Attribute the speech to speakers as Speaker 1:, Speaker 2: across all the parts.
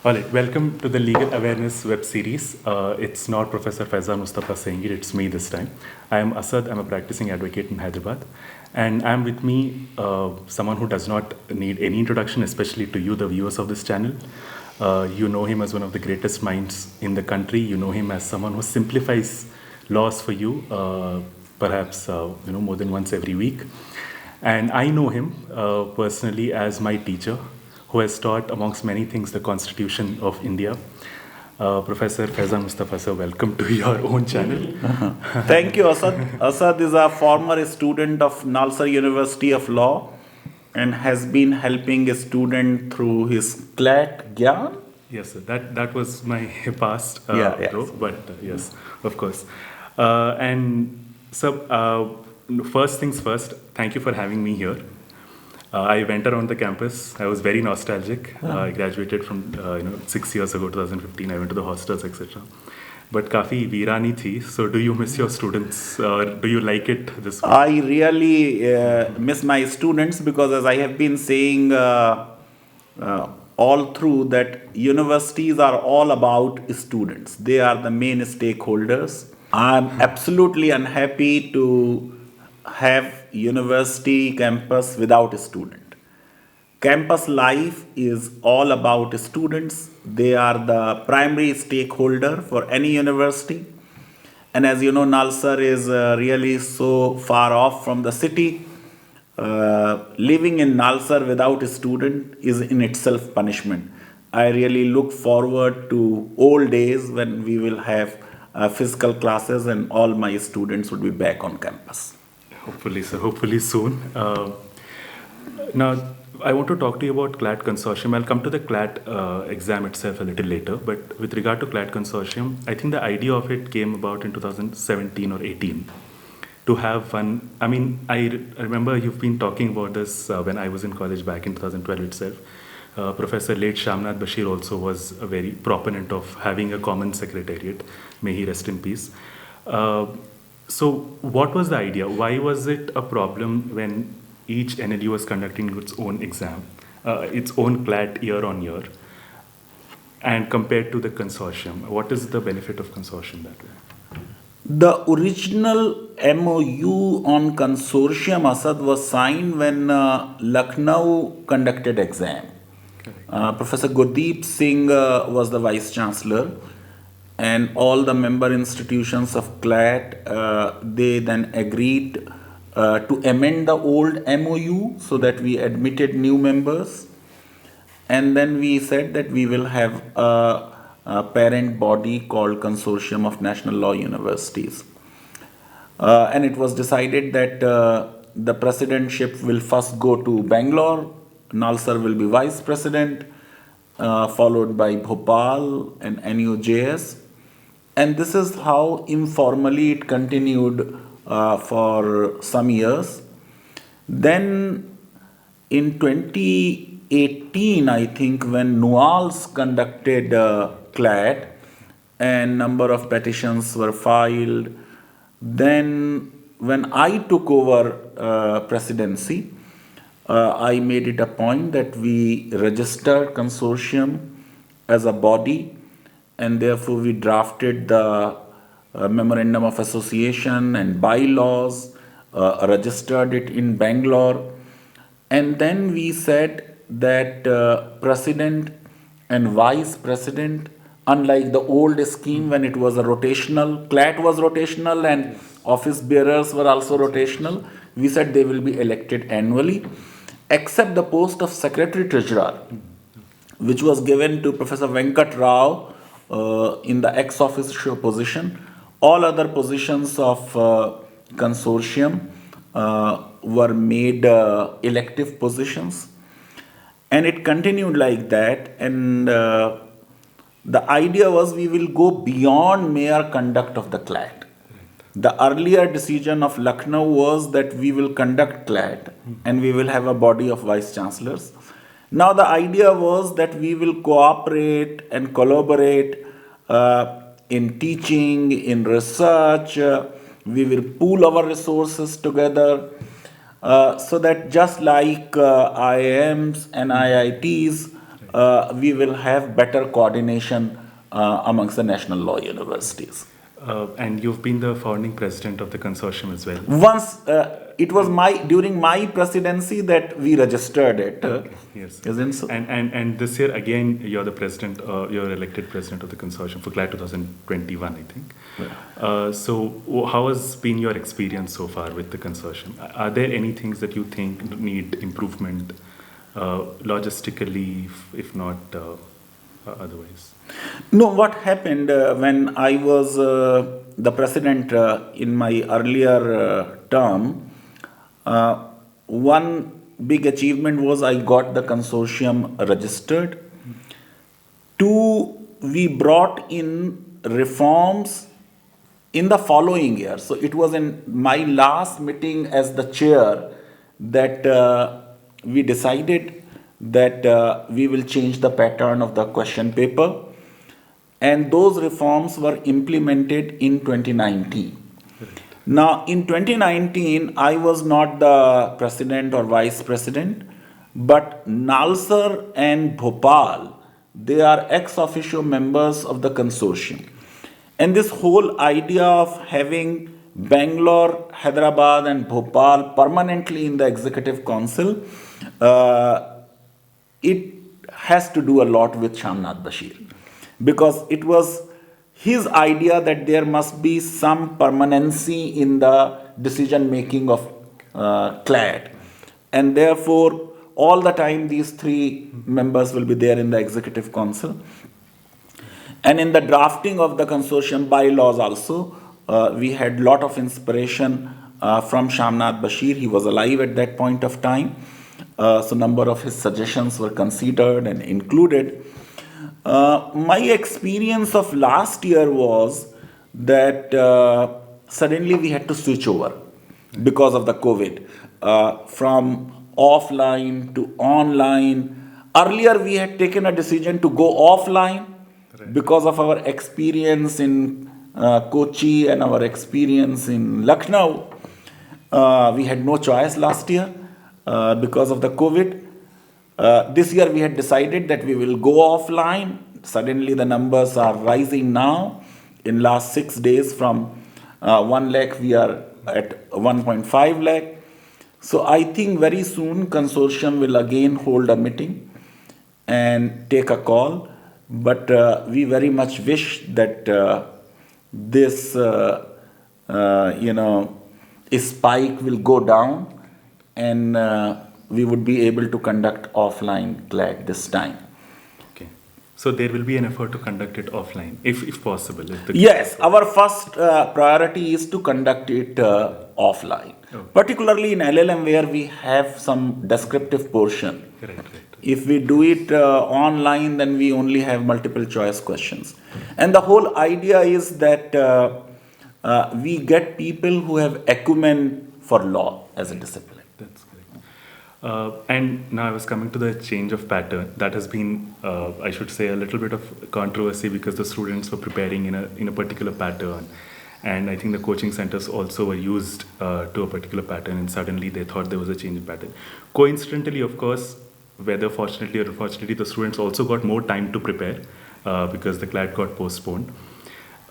Speaker 1: All right, welcome to the Legal Awareness web series. It's not Professor Faizan Mustafa saying it, it's me this time. I am Asad, I'm a practicing advocate in Hyderabad. And I'm with me someone who does not need any introduction, especially to you, the viewers of this channel. You know him as one of the greatest minds in the country. You know him as someone who simplifies laws for you, perhaps more than once every week. And I know him personally as my teacher, who has taught, amongst many things, the Constitution of India. Professor Faizan Mustafa, sir, welcome to your own channel.
Speaker 2: Thank you, Asad. Asad is a former student of Nalsar University of Law and has been helping a student through his CLAT Gyan.
Speaker 1: Yes, sir. That was my past
Speaker 2: Yeah.
Speaker 1: role, but yes, of course. And so, first things first, thank you for having me here. I went around the campus. I was very nostalgic. I graduated from 6 years ago, 2015. I went to the hostels, etc. But काफी वीरानी थी. So, do you miss your students, or do you like it this way?
Speaker 2: I really miss my students because, as I have been saying all through, that universities are all about students. They are the main stakeholders. I'm absolutely unhappy to have university campus without a student. Campus life is all about students. They are the primary stakeholder for any university. And as you know, Nalsar is really so far off from the city. Living in Nalsar without a student is in itself punishment. I really look forward to old days when we will have physical classes and all my students would be back on campus.
Speaker 1: Hopefully, sir. Hopefully soon. Now, I want to talk to you about CLAT Consortium. I'll come to the CLAT exam itself a little later. But with regard to CLAT Consortium, I think the idea of it came about in 2017 or 18 to have fun. I mean, I remember you've been talking about this when I was in college back in 2012 itself. Professor late Shamnath Bashir also was a very proponent of having a common secretariat. May he rest in peace. So what was the idea? Why was it a problem when each NLU was conducting its own exam, its own CLAT year on year, and compared to the consortium? What is the benefit of consortium that way?
Speaker 2: The original MOU on consortium, Asad, was signed when Lucknow conducted exam. Professor Gurdeep Singh was the vice chancellor, and all the member institutions of CLAT, they then agreed to amend the old MOU so that we admitted new members. And then we said that we will have a parent body called Consortium of National Law Universities. And it was decided that the presidentship will first go to Bangalore, Nalsar will be vice president, followed by Bhopal and NUJS. And this is how informally it continued for some years. Then in 2018, I think, when NUALS conducted CLAT and number of petitions were filed, then when I took over presidency, I made it a point that we registered consortium as a body, and therefore we drafted the memorandum of association and bylaws, registered it in Bangalore, and then we said that president and vice president, unlike the old scheme when it was a rotational, CLAT was rotational and office bearers were also rotational, we said they will be elected annually, except the post of secretary treasurer, which was given to Professor Venkat Rao in the ex-officio position. All other positions of consortium were made elective positions. And it continued like that. And the idea was we will go beyond mere conduct of the CLAT. The earlier decision of Lucknow was that we will conduct CLAT and we will have a body of vice chancellors. Now the idea was that we will cooperate and collaborate in teaching, in research, we will pool our resources together so that just like IIMs and IITs, we will have better coordination amongst the national law universities.
Speaker 1: And you've been the founding president of the consortium as well.
Speaker 2: Once it was during my presidency that we registered it,
Speaker 1: Yes.
Speaker 2: isn't so?
Speaker 1: And this year again, you're the president. You're elected president of the consortium for CLAT 2021, I think. So, how has been your experience so far with the consortium? Are there any things that you think need improvement logistically, if not otherwise?
Speaker 2: No, what happened when I was the president in my earlier term, one big achievement was I got the consortium registered. Two, we brought in reforms in the following year. So it was in my last meeting as the chair that we decided that we will change the pattern of the question paper. And those reforms were implemented in 2019. Now, in 2019, I was not the president or vice president, but Nalsar and Bhopal, they are ex officio members of the consortium. And this whole idea of having Bangalore, Hyderabad, and Bhopal permanently in the executive council, it has to do a lot with Shamnath Bashir. Because it was his idea that there must be some permanency in the decision making of CLAT. And therefore, all the time these three members will be there in the executive council. And in the drafting of the consortium bylaws also, we had lot of inspiration from Shamnath Bashir. He was alive at that point of time. So number of his suggestions were considered and included. My experience of last year was that suddenly we had to switch over because of the COVID from offline to online. Earlier we had taken a decision to go offline because of our experience in Kochi and our experience in Lucknow. We had no choice last year because of the COVID. This year we had decided that we will go offline. Suddenly the numbers are rising now. In last 6 days from 1 lakh we are at 1.5 lakh. So I think very soon consortium will again hold a meeting and take a call. But we very much wish that this spike will go down and we would be able to conduct offline CLAT this time.
Speaker 1: Okay. So there will be an effort to conduct it offline, if possible.
Speaker 2: Yes, our first priority is to conduct it offline.
Speaker 1: Oh.
Speaker 2: Particularly in LLM where we have some descriptive portion.
Speaker 1: Right.
Speaker 2: If we do it online, then we only have multiple choice questions. And the whole idea is that we get people who have acumen for law as a discipline.
Speaker 1: That's correct. And now I was coming to the change of pattern. That has been, I should say, a little bit of controversy because the students were preparing in a particular pattern. And I think the coaching centers also were used to a particular pattern, and suddenly they thought there was a change in pattern. Coincidentally, of course, whether fortunately or unfortunately, the students also got more time to prepare because the CLAT got postponed.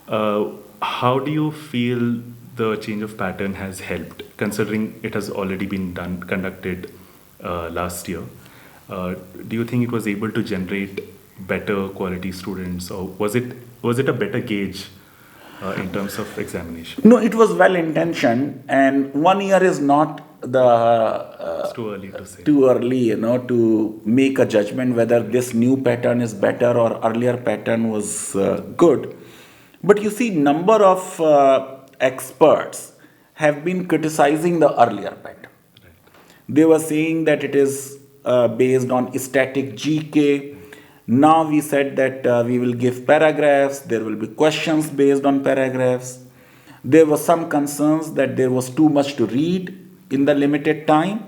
Speaker 1: How do you feel the change of pattern has helped, considering it has already been conducted last year? Do you think it was able to generate better quality students, or was it a better gauge in terms of examination?
Speaker 2: No, it was well intentioned, and 1 year is not
Speaker 1: It's too early to say.
Speaker 2: Too early, to make a judgment whether this new pattern is better or earlier pattern was good. But you see, number of experts have been criticizing the earlier pattern.
Speaker 1: Right.
Speaker 2: They were saying that it is based on static GK. Now we said that we will give paragraphs. There will be questions based on paragraphs. There were some concerns that there was too much to read in the limited time.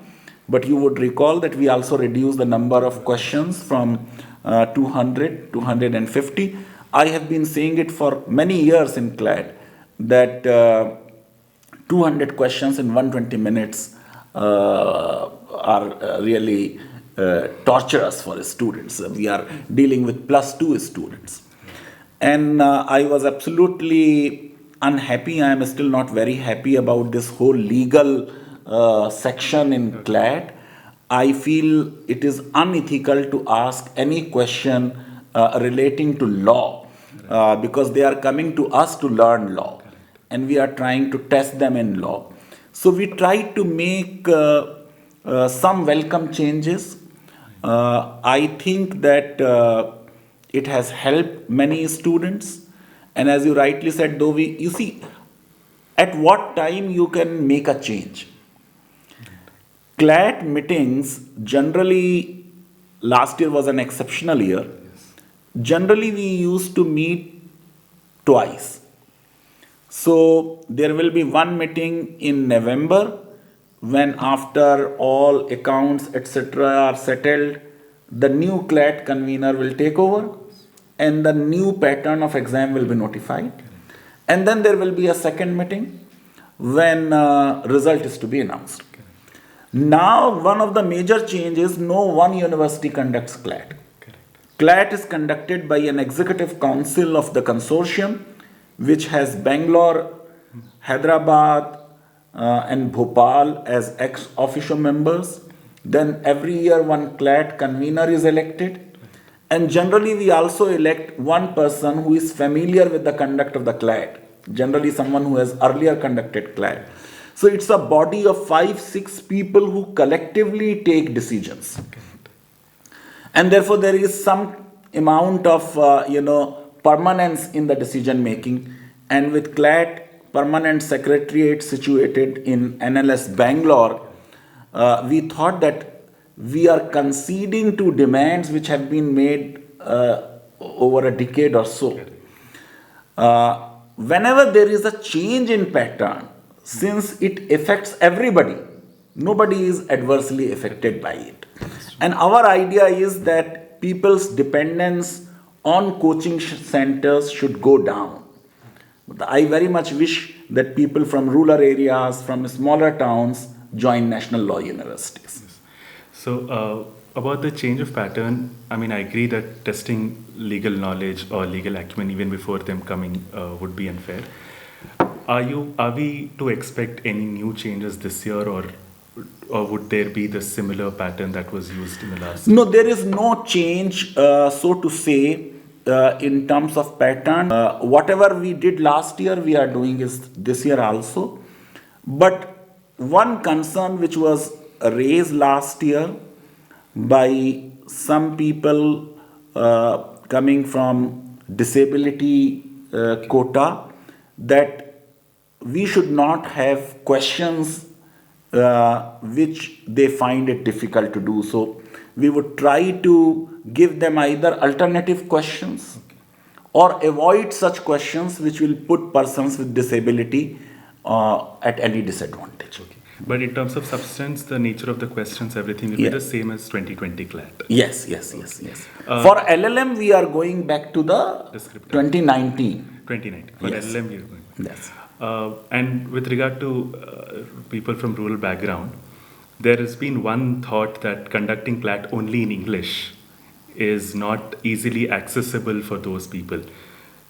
Speaker 2: But you would recall that we also reduced the number of questions from 200 to 150. I have been saying it for many years in CLAT that 200 questions in 120 minutes are really torturous for students. We are dealing with +2 students. And I was absolutely unhappy. I am still not very happy about this whole legal section in CLAT. I feel it is unethical to ask any question relating to law because they are coming to us to learn law and we are trying to test them in law. So we try to make some welcome changes. I think that it has helped many students. And as you rightly said, though, you see, at what time you can make a change? CLAT meetings generally, last year was an exceptional year. Generally, we used to meet twice. So there will be one meeting in November when after all accounts etc. are settled, the new CLAT convener will take over and the new pattern of exam will be notified. And then there will be a second meeting when result is to be announced. Now one of the major changes, no one university conducts CLAT. CLAT is conducted by an executive council of the consortium which has Bangalore, Hyderabad and Bhopal as ex officio members. Then every year one CLAT convener is elected. And generally we also elect one person who is familiar with the conduct of the CLAT. Generally someone who has earlier conducted CLAT. So it's a body of 5-6 people who collectively take decisions. And therefore there is some amount of permanence in the decision making. And with CLAT permanent secretariat situated in NLS Bangalore, we thought that we are conceding to demands which have been made over a decade or so. Whenever there is a change in pattern, since it affects everybody, nobody is adversely affected by it. And our idea is that people's dependence on coaching centers should go down. I very much wish that people from rural areas, from smaller towns, join national law universities.
Speaker 1: So, about the change of pattern, I mean, I agree that testing legal knowledge or legal acumen even before them coming would be unfair. Are we to expect any new changes this year, or would there be the similar pattern that was used in the last?
Speaker 2: No, there is no change, so to say, in terms of pattern. Whatever we did last year, we are doing is this year also. But one concern which was raised last year by some people coming from disability quota, that we should not have questions which they find it difficult to do. So we would try to give them either alternative questions or avoid such questions which will put persons with disability at any disadvantage.
Speaker 1: Okay. But in terms of substance, the nature of the questions, everything will be the same as 2020 CLAT.
Speaker 2: Yes. For LLM, we are going back to the 2019.
Speaker 1: 2019. For LLM, you're going.
Speaker 2: Yes.
Speaker 1: And with regard to people from rural background, there has been one thought that conducting CLAT only in English is not easily accessible for those people.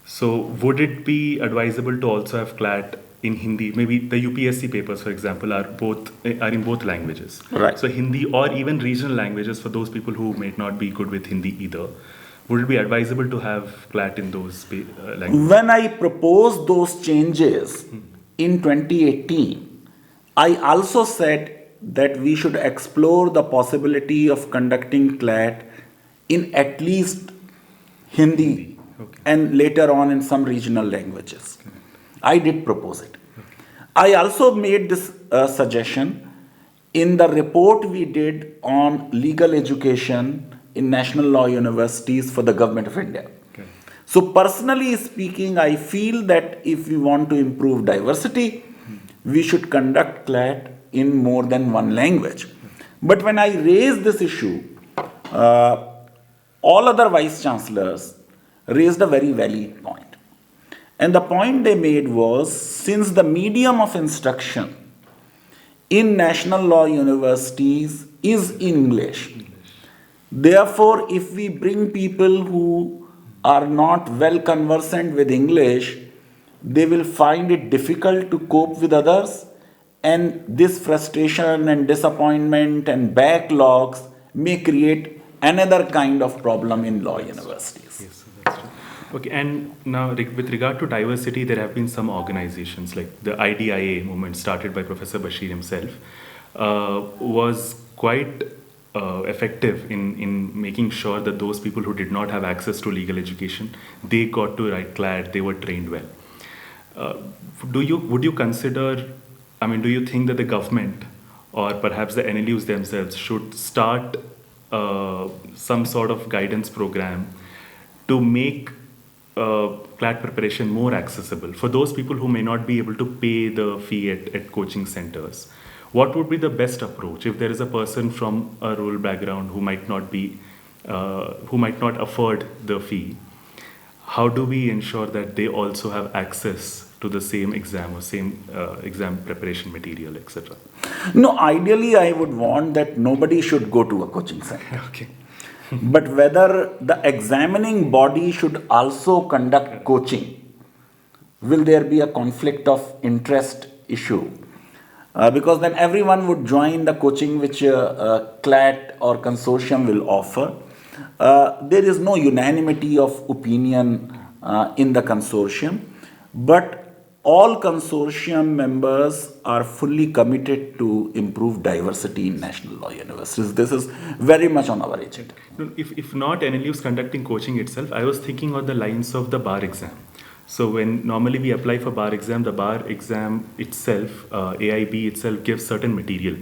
Speaker 1: So would it be advisable to also have CLAT in Hindi? Maybe the UPSC papers, for example, are in both languages.
Speaker 2: Right.
Speaker 1: So Hindi or even regional languages for those people who may not be good with Hindi either. Would it be advisable to have CLAT in those languages?
Speaker 2: When I proposed those changes in 2018, I also said that we should explore the possibility of conducting CLAT in at least Hindi and later on in some regional languages. I did propose it. I also made this suggestion in the report we did on legal education in national law universities for the government of India. So personally speaking, I feel that if we want to improve diversity, we should conduct CLAT in more than one language. But when I raised this issue, all other vice chancellors raised a very valid point. And the point they made was, since the medium of instruction in national law universities is English, Therefore, if we bring people who are not well conversant with English, they will find it difficult to cope with others, and this frustration and disappointment and backlogs may create another kind of problem in law universities.
Speaker 1: Yes, that's true. Okay, and now with regard to diversity, there have been some organizations like the IDIA movement started by Professor Bashir himself, was quite effective in making sure that those people who did not have access to legal education, they got to write CLAT, they were trained well. Would you consider, I mean, do you think that the government or perhaps the NLUs themselves should start some sort of guidance program to make CLAT preparation more accessible for those people who may not be able to pay the fee at coaching centers? What would be the best approach if there is a person from a rural background who might not afford the fee? How do we ensure that they also have access to the same exam or same exam preparation material, etc.?
Speaker 2: No, ideally, I would want that nobody should go to a coaching center.
Speaker 1: Okay.
Speaker 2: But whether the examining body should also conduct coaching, will there be a conflict of interest issue? Because then everyone would join the coaching which CLAT or consortium will offer. There is no unanimity of opinion in the consortium, but all consortium members are fully committed to improve diversity in national law universities. This is very much on our agenda.
Speaker 1: No, if not NLUs conducting coaching itself, I was thinking on the lines of the bar exam. So when normally we apply for bar exam, the bar exam itself, AIB itself gives certain material,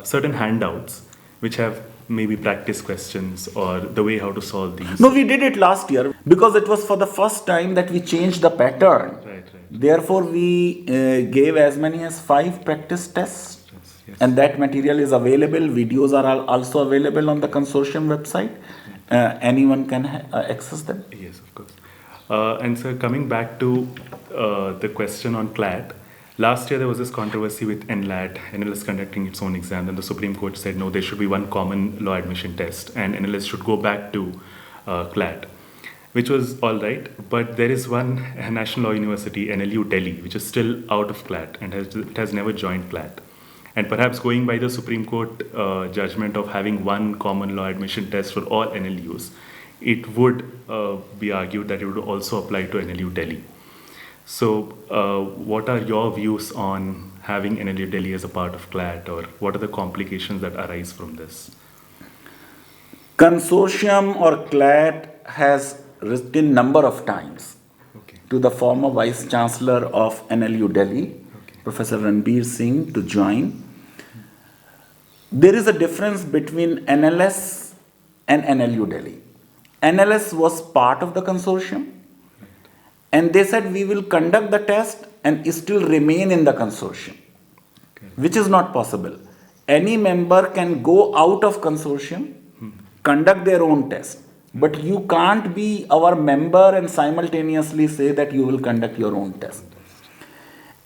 Speaker 1: certain handouts, which have maybe practice questions or the way how to solve these.
Speaker 2: No, we did it last year because it was for the first time that we changed the pattern.
Speaker 1: Right.
Speaker 2: Therefore, we gave as many as 5 practice tests,
Speaker 1: Yes.
Speaker 2: and that material is available. Videos are also available on the consortium website. Anyone can access them.
Speaker 1: Yes, of course. And so coming back to the question on CLAT, last year there was this controversy with NLAT, NLS conducting its own exam, and the Supreme Court said no, there should be one common law admission test, and NLS should go back to CLAT, which was all right. But there is one national law university, NLU Delhi, which is still out of CLAT and has never joined CLAT. And perhaps going by the Supreme Court judgment of having one common law admission test for all NLUs, it would be argued that it would also apply to NLU Delhi. So what are your views on having NLU Delhi as a part of CLAT, or what are the complications that arise from this?
Speaker 2: Consortium or CLAT has written number of times to the former Vice Chancellor of NLU Delhi, Professor Ranbir Singh, to join. There is a difference between NLS and NLU Delhi. NLS was part of the consortium, and they said we will conduct the test and still remain in the consortium, which is not possible. Any member can go out of consortium, conduct their own test, but you can't be our member and simultaneously say that you will conduct your own test.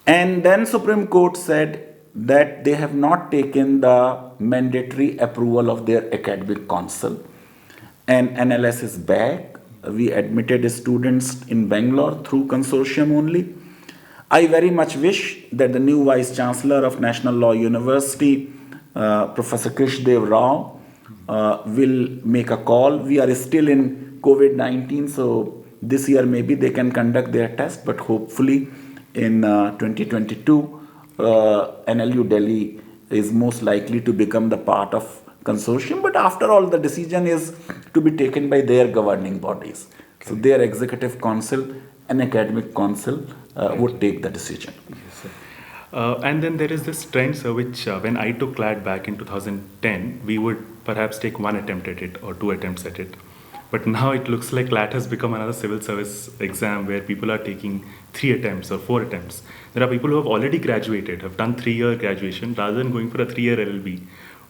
Speaker 2: And then Supreme Court said that they have not taken the mandatory approval of their academic council, and NLS is back. We admitted students in Bangalore through consortium only. I very much wish that the new Vice Chancellor of National Law University, Professor Krishdev Rao, will make a call. We are still in COVID-19, so this year maybe they can conduct their test, but hopefully in 2022, NLU Delhi is most likely to become the part of consortium. But after all, the decision is to be taken by their governing bodies. So their executive council and academic council would take the decision.
Speaker 1: Yes, and then there is this trend, sir, which when I took CLAT back in 2010, we would perhaps take one attempt at it or 2 attempts at it. But now it looks like CLAT has become another civil service exam where people are taking 3 attempts or 4 attempts. There are people who have already graduated, have done 3-year graduation, rather than going for a 3-year LLB,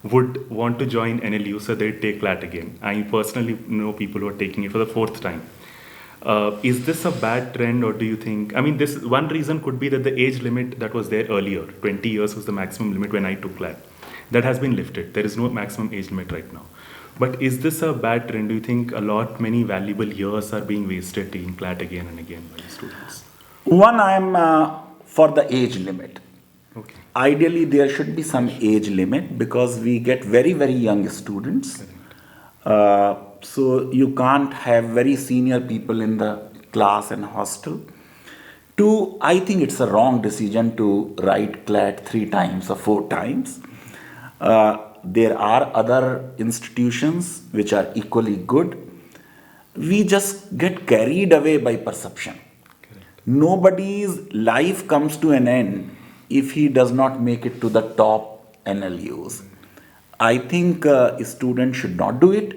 Speaker 1: would want to join NLU, so they'd take CLAT again. I personally know people who are taking it for the 4th time. Is this a bad trend, or do you think, I mean, this one reason could be that the age limit that was there earlier, 20 years was the maximum limit when I took CLAT. That has been lifted. There is no maximum age limit right now. But is this a bad trend? Do you think many valuable years are being wasted taking CLAT again and again by the students?
Speaker 2: One, I am for the age limit.
Speaker 1: Okay.
Speaker 2: Ideally, there should be some age limit because we get very, very young students. So you can't have very senior people in the class and hostel. Two, I think it's a wrong decision to write CLAT 3 times or 4 times. There are other institutions which are equally good. We just get carried away by perception. Nobody's life comes to an end if he does not make it to the top NLUs. I think a student should not do it,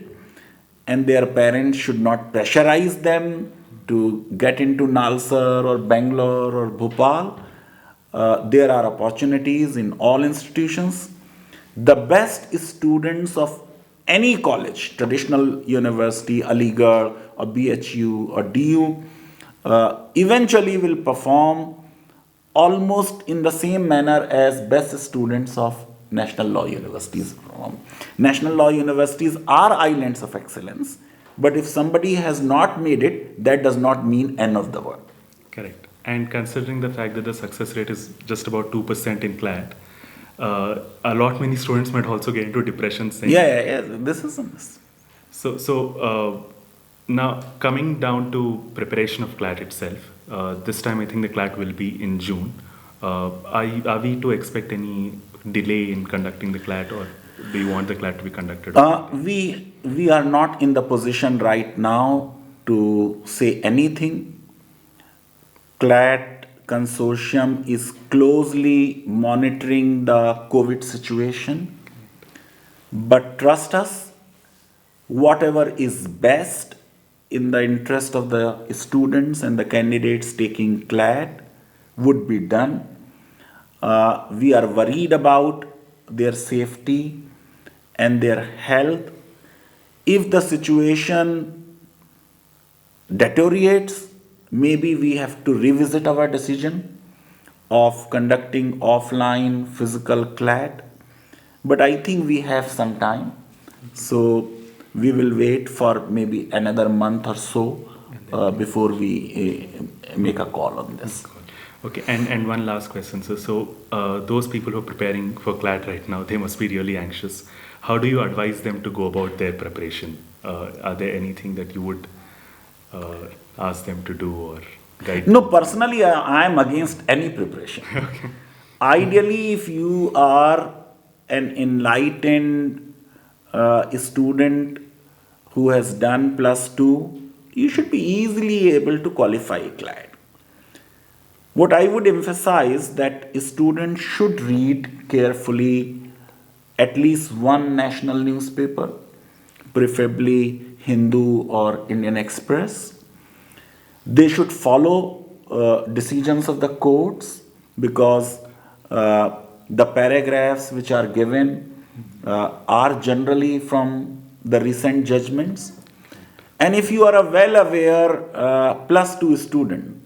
Speaker 2: and their parents should not pressurize them to get into Nalsar or Bangalore or Bhopal. There are opportunities in all institutions. The best students of any college, traditional university, Aligarh or BHU or DU, eventually will perform almost in the same manner as best students of national law universities. National law universities are islands of excellence, but if somebody has not made it, that does not mean end of the world.
Speaker 1: Correct. And considering the fact that the success rate is just about 2% in CLAT, many students might also get into depression.
Speaker 2: Yeah. This is a mess.
Speaker 1: So now coming down to preparation of CLAT itself, this time I think the CLAT will be in June. Are we to expect any delay in conducting the CLAT, or do you want the CLAT to be conducted?
Speaker 2: We are not in the position right now to say anything. CLAT consortium is closely monitoring the COVID situation, but trust us, whatever is best in the interest of the students and the candidates taking CLAT would be done. We are worried about their safety and their health. If the situation deteriorates, maybe we have to revisit our decision of conducting offline physical CLAT. But I think we have some time. So we will wait for maybe another month or so before we make a call on this.
Speaker 1: Okay, and one last question, sir. So those people who are preparing for CLAT right now, they must be really anxious. How do you advise them to go about their preparation? Are there anything that you would ask them to do or guide?
Speaker 2: No, personally, I am against any preparation.
Speaker 1: Okay.
Speaker 2: Ideally, if you are an enlightened student who has done +2, you should be easily able to qualify CLAT. What I would emphasize that students should read carefully at least one national newspaper, preferably Hindu or Indian Express. They should follow decisions of the courts because the paragraphs which are given are generally from the recent judgments. And if you are a well aware +2 student,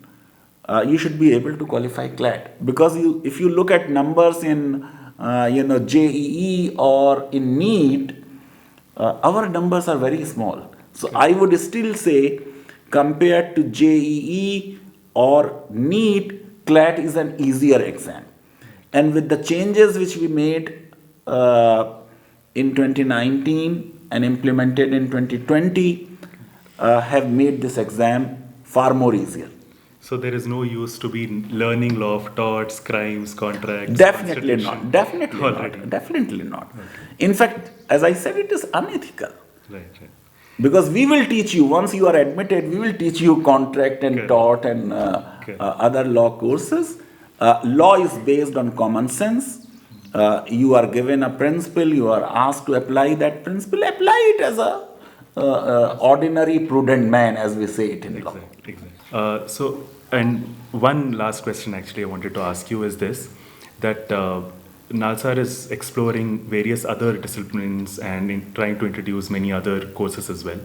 Speaker 2: you should be able to qualify CLAT because if you look at numbers in JEE or in NEET, our numbers are very small. So I would still say compared to JEE or NEET, CLAT is an easier exam. And with the changes which we made in 2019 and implemented in 2020, have made this exam far more easier.
Speaker 1: So there is no use to be learning law of torts, crimes, contracts.
Speaker 2: Definitely not. Definitely
Speaker 1: Already.
Speaker 2: not. Definitely not.
Speaker 1: Okay.
Speaker 2: In fact, as I said, it is unethical.
Speaker 1: Right.
Speaker 2: Because we will teach you, once you are admitted, we will teach you contract and
Speaker 1: Correct.
Speaker 2: tort and
Speaker 1: Correct.
Speaker 2: other law courses. Law is based on common sense. You are given a principle, you are asked to apply that principle, apply it as a ordinary prudent man, as we say it in law.
Speaker 1: Exactly. And one last question actually I wanted to ask you is this, that NALSAR is exploring various other disciplines and trying to introduce many other courses as well.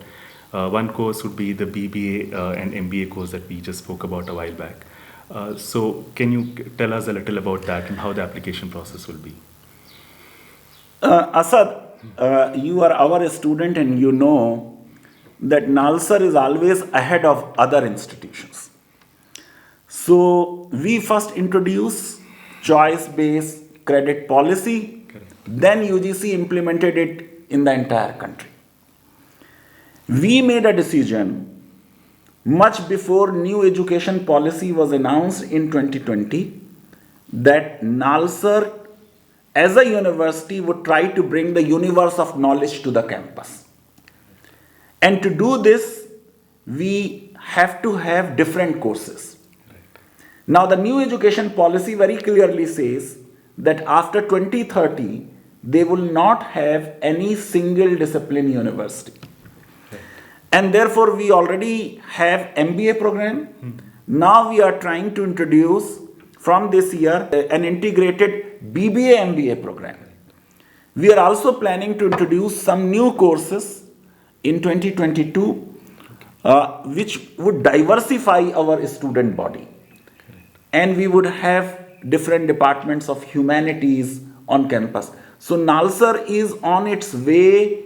Speaker 1: One course would be the BBA and MBA course that we just spoke about a while back. So can you tell us a little about that and how the application process will be?
Speaker 2: Asad, you are our student and you know that Nalsar is always ahead of other institutions. So we first introduced choice-based credit policy, then UGC implemented it in the entire country. We made a decision much before new education policy was announced in 2020 that Nalsar as a university would try to bring the universe of knowledge to the campus. And to do this, we have to have different courses. Now, the new education policy very clearly says that after 2030, they will not have any single discipline university. And therefore, we already have MBA program. Now we are trying to introduce from this year an integrated BBA MBA program. We are also planning to introduce some new courses in 2022, which would diversify our student body. And we would have different departments of humanities on campus. So Nalsar is on its way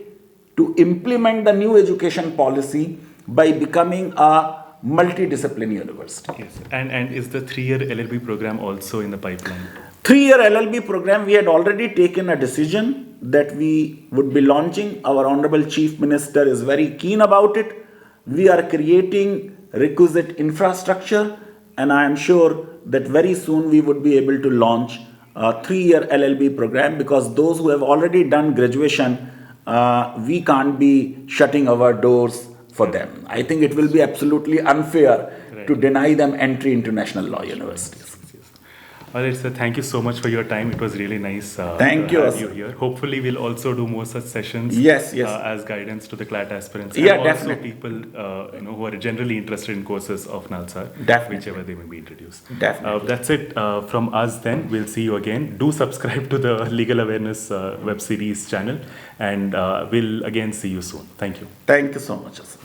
Speaker 2: to implement the new education policy by becoming a multidisciplinary university.
Speaker 1: Yes. And is the 3-year LLB program also in the pipeline?
Speaker 2: 3-year LLB program, we had already taken a decision that we would be launching. Our Honorable Chief Minister is very keen about it. We are creating requisite infrastructure, and I am sure that very soon we would be able to launch a 3-year LLB program, because those who have already done graduation, we can't be shutting our doors for them. I think it will be absolutely unfair to deny them entry into national law universities.
Speaker 1: All right, sir. Thank you so much for your time. It was really nice
Speaker 2: Thank you,
Speaker 1: have
Speaker 2: sir.
Speaker 1: you here. Hopefully, we'll also do more such sessions.
Speaker 2: Yes.
Speaker 1: As guidance to the CLAT aspirants.
Speaker 2: Yeah,
Speaker 1: and also
Speaker 2: definitely.
Speaker 1: people who are generally interested in courses of Nalsar,
Speaker 2: Definitely.
Speaker 1: whichever they may be introduced.
Speaker 2: Definitely.
Speaker 1: That's it from us. Then we'll see you again. Do subscribe to the Legal Awareness web series channel, and we'll again see you soon. Thank you.
Speaker 2: Thank you so much, sir.